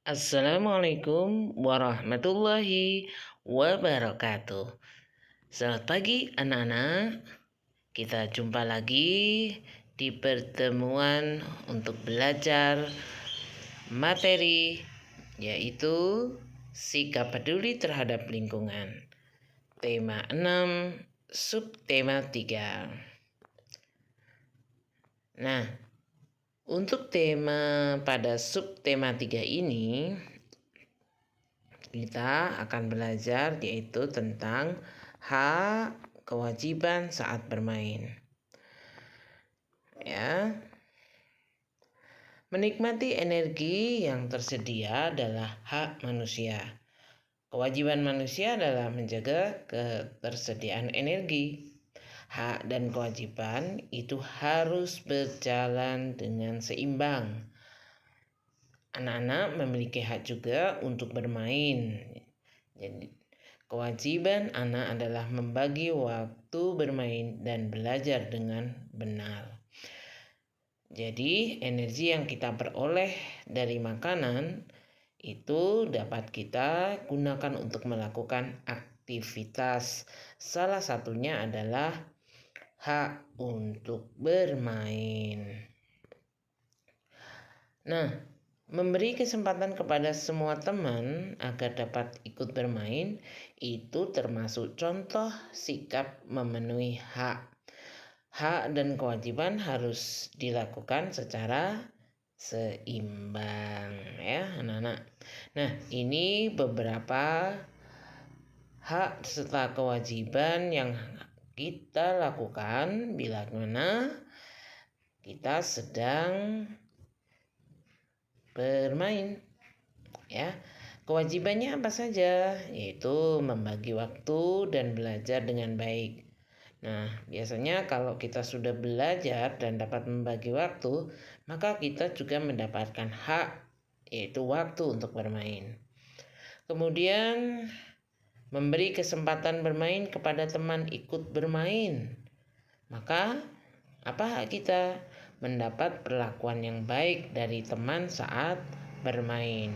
Assalamualaikum warahmatullahi wabarakatuh. Selamat pagi anak-anak. Kita jumpa lagi di pertemuan untuk belajar materi yaitu sikap peduli terhadap lingkungan. Tema 6, subtema 3. Nah, untuk tema pada subtema 3 ini kita akan belajar yaitu tentang hak kewajiban saat bermain. Ya. Menikmati energi yang tersedia adalah hak manusia. Kewajiban manusia adalah menjaga ketersediaan energi. Hak dan kewajiban itu harus berjalan dengan seimbang. Anak-anak memiliki hak juga untuk bermain. Jadi, kewajiban anak adalah membagi waktu bermain dan belajar dengan benar. Jadi, energi yang kita peroleh dari makanan itu dapat kita gunakan untuk melakukan aktivitas. Salah satunya adalah hak untuk bermain. Nah, memberi kesempatan kepada semua teman agar dapat ikut bermain itu termasuk contoh sikap memenuhi hak. Hak dan kewajiban harus dilakukan secara seimbang ya anak-anak. Nah, ini beberapa hak serta kewajiban yang kita lakukan bila mana kita sedang bermain ya. Kewajibannya apa saja? Yaitu membagi waktu dan belajar dengan baik. Nah, biasanya kalau kita sudah belajar dan dapat membagi waktu, maka kita juga mendapatkan hak, yaitu waktu untuk bermain. Kemudian, memberi kesempatan bermain kepada teman ikut bermain. Maka, apa hak kita? Mendapat perlakuan yang baik dari teman saat bermain.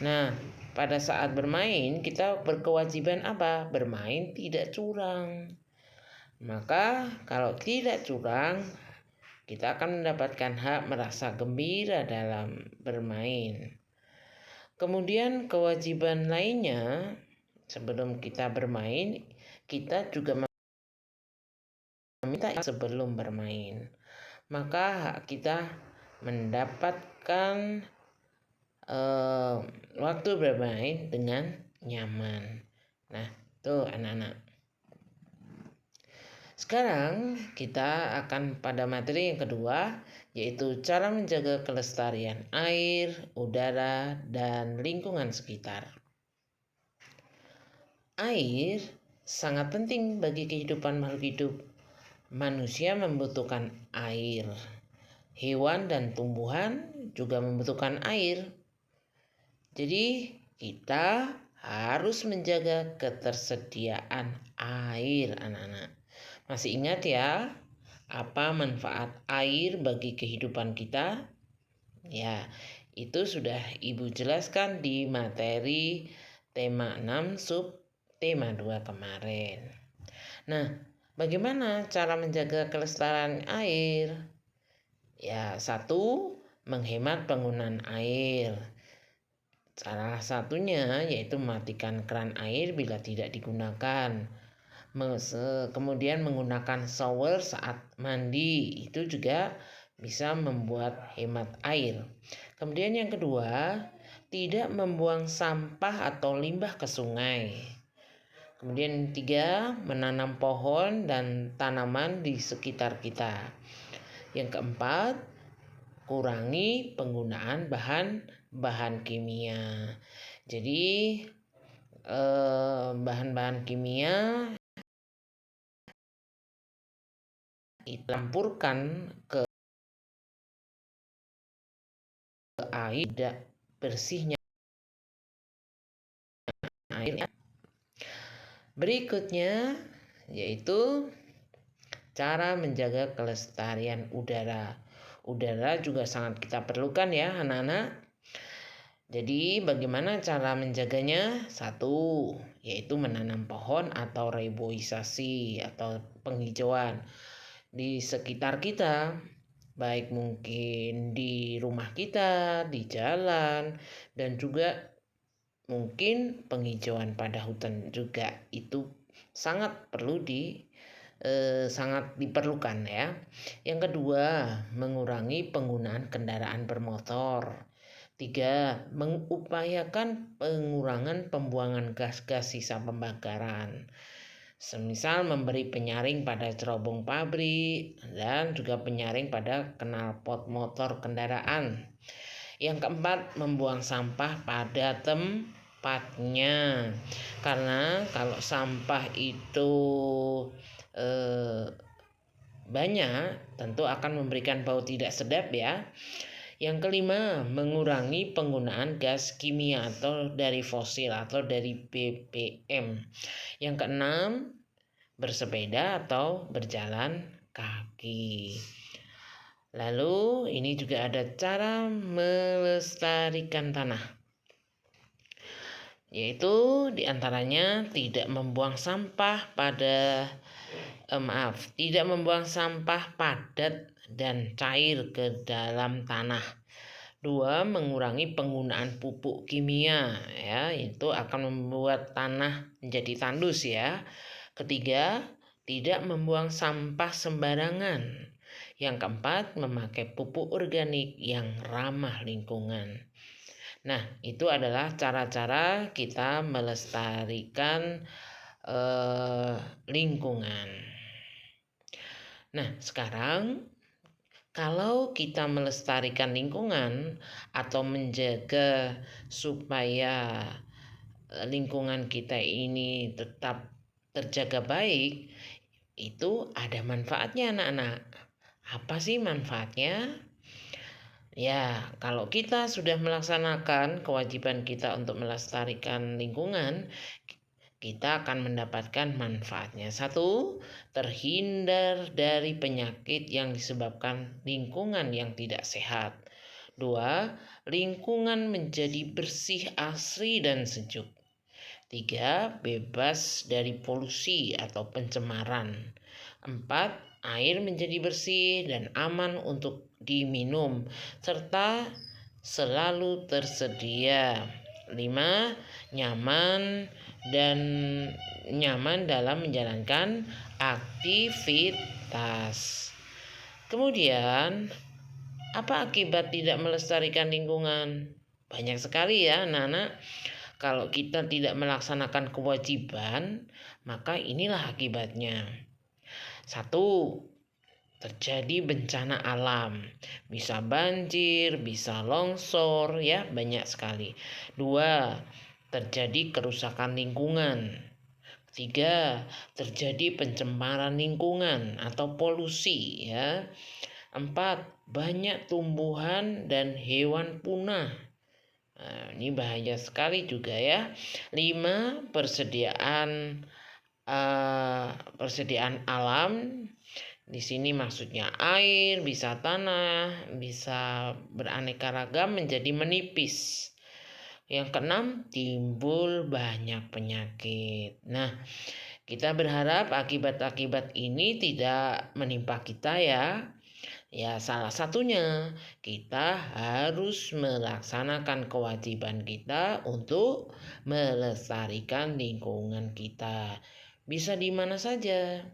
Nah, pada saat bermain, kita berkewajiban apa? Bermain tidak curang. Maka kalau tidak curang, kita akan mendapatkan hak merasa gembira dalam bermain. Kemudian kewajiban lainnya, sebelum kita bermain, kita juga meminta sebelum bermain. Maka hak kita mendapatkan waktu bermain dengan nyaman. Nah, tuh anak-anak. Sekarang kita akan pada materi yang kedua, yaitu cara menjaga kelestarian air, udara, dan lingkungan sekitar. Air sangat penting bagi kehidupan makhluk hidup. Manusia membutuhkan air. Hewan dan tumbuhan juga membutuhkan air. Jadi kita harus menjaga ketersediaan air, anak-anak. Masih ingat ya, apa manfaat air bagi kehidupan kita? Ya, itu sudah Ibu jelaskan di materi tema 6 sub tema 2 kemarin. Nah, bagaimana cara menjaga kelestarian air? Ya, 1, menghemat penggunaan air. Salah satunya yaitu mematikan keran air bila tidak digunakan. Kemudian menggunakan shower saat mandi, itu juga bisa membuat hemat air. Kemudian yang kedua, tidak membuang sampah atau limbah ke sungai. Kemudian 3, menanam pohon dan tanaman di sekitar kita. Yang keempat, kurangi penggunaan bahan kimia. Jadi bahan-bahan kimia dicampurkan ke air, tidak bersihnya air. Berikutnya yaitu cara menjaga kelestarian udara. Udara juga sangat kita perlukan ya anak-anak. Jadi bagaimana cara menjaganya? Satu, yaitu menanam pohon atau reboisasi atau penghijauan di sekitar kita, baik mungkin di rumah kita, di jalan, dan juga mungkin penghijauan pada hutan juga itu sangat diperlukan ya. Yang kedua, mengurangi penggunaan kendaraan bermotor. Tiga, mengupayakan pengurangan pembuangan gas-gas sisa pembakaran. Semisal memberi penyaring pada cerobong pabrik dan juga penyaring pada knalpot motor kendaraan. Yang keempat, membuang sampah pada tempatnya. Karena kalau sampah itu banyak, tentu akan memberikan bau tidak sedap ya. Yang kelima, mengurangi penggunaan gas kimia atau dari fosil atau dari BBM. Yang keenam, bersepeda atau berjalan kaki. Lalu ini juga ada cara melestarikan tanah, yaitu diantaranya tidak membuang sampah padat dan cair ke dalam tanah. Dua, mengurangi penggunaan pupuk kimia ya, itu akan membuat tanah menjadi tandus ya. Ketiga, tidak membuang sampah sembarangan. Yang keempat, memakai pupuk organik yang ramah lingkungan. Nah, itu adalah cara-cara kita melestarikan lingkungan. Nah, sekarang kalau kita melestarikan lingkungan atau menjaga supaya lingkungan kita ini tetap terjaga baik, itu ada manfaatnya anak-anak. Apa sih manfaatnya? Ya, kalau kita sudah melaksanakan kewajiban kita untuk melestarikan lingkungan, kita akan mendapatkan manfaatnya. Satu, terhindar dari penyakit yang disebabkan lingkungan yang tidak sehat. Dua, lingkungan menjadi bersih, asri, dan sejuk. Tiga, bebas dari polusi atau pencemaran. Empat, air menjadi bersih dan aman untuk diminum, serta selalu tersedia. 5. Nyaman dalam menjalankan aktivitas. Kemudian, apa akibat tidak melestarikan lingkungan? Banyak sekali ya anak-anak. Kalau kita tidak melaksanakan kewajiban, maka inilah akibatnya. Satu, terjadi bencana alam, bisa banjir, bisa longsor ya, banyak sekali. Dua, terjadi kerusakan lingkungan. Tiga, terjadi pencemaran lingkungan atau polusi ya. Empat, banyak tumbuhan dan hewan punah. Nah, ini bahaya sekali juga ya. 5. Persediaan alam. Di sini maksudnya air, bisa tanah, bisa beraneka ragam menjadi menipis. Yang keenam, timbul banyak penyakit. Nah, kita berharap akibat-akibat ini tidak menimpa kita ya. Ya, salah satunya kita harus melaksanakan kewajiban kita untuk melestarikan lingkungan kita. Bisa di mana saja,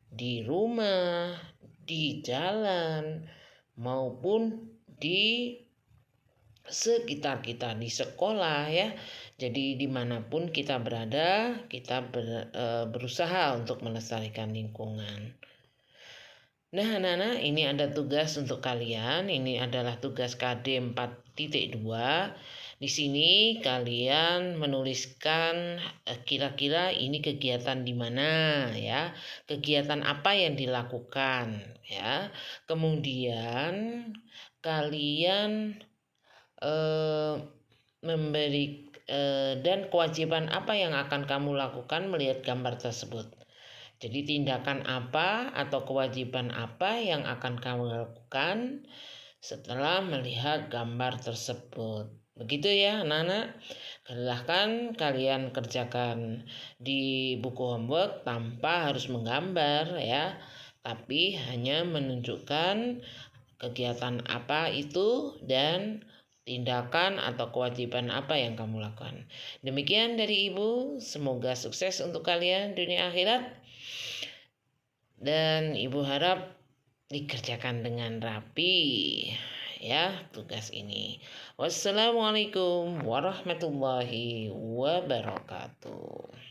di rumah, di jalan, maupun di sekitar kita, di sekolah ya. Jadi dimanapun kita berada, kita berusaha untuk melestarikan lingkungan. Nah anak-anak, ini ada tugas untuk kalian. Ini adalah tugas KD 4.2. Di sini kalian menuliskan kira-kira ini kegiatan di mana ya, kegiatan apa yang dilakukan ya. Kemudian kalian memberi dan kewajiban apa yang akan kamu lakukan melihat gambar tersebut. Jadi tindakan apa atau kewajiban apa yang akan kamu lakukan setelah melihat gambar tersebut. Begitu ya anak-anak. Silahkan kalian kerjakan di buku homework tanpa harus menggambar ya, tapi hanya menunjukkan kegiatan apa itu dan tindakan atau kewajiban apa yang kamu lakukan. Demikian dari Ibu, semoga sukses untuk kalian dunia akhirat, dan Ibu harap dikerjakan dengan rapi ya tugas ini. Wassalamualaikum warahmatullahi wabarakatuh.